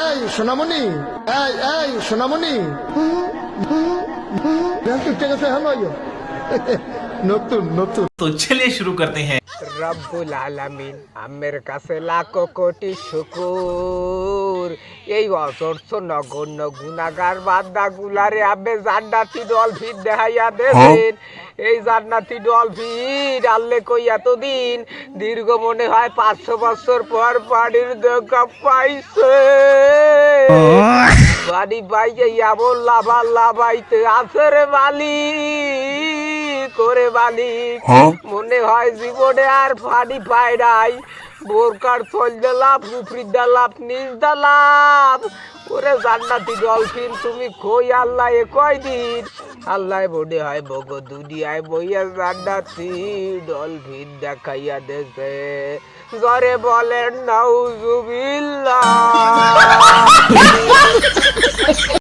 এই সোনামণি, এই সোনামণি, উঠে গেছে হলো নতুন নতুন। तो चलिए शुरू करते हैं। রব্বুল আলামিন আমের কাছে লাখো কোটি শুকুর, এই অজস্র নগণ্য গুনাহগার বান্দা গুলারে আবে জান্নাতি ডলফিন দেখাইয়া দেবেন। এই জান্নাতি ডলফিন আল্লে কই এতদিন দীর্ঘ মনে হয় 500 বছর পর পানির দেখা পাইছে। পানি পাইছে এমন লাভা লাভাইতে আছে রে মালিক, করে মালিক মনে হয় জীবনে আর পানি পায় নাই। বোরকার চল দিলাম, উপরি দিলাম, নিচ দিলাম। ওরে জান্নাতি ডলফিন তুমি কই আল্লাহ এ কয়দিন? আল্লাহ মনে হয় বগো দুনিয়ায় বইয়া জান্নাতি ডলফিন দেখাইয়া দেছে। জরে বলেন নাউজুবিল্লাহ।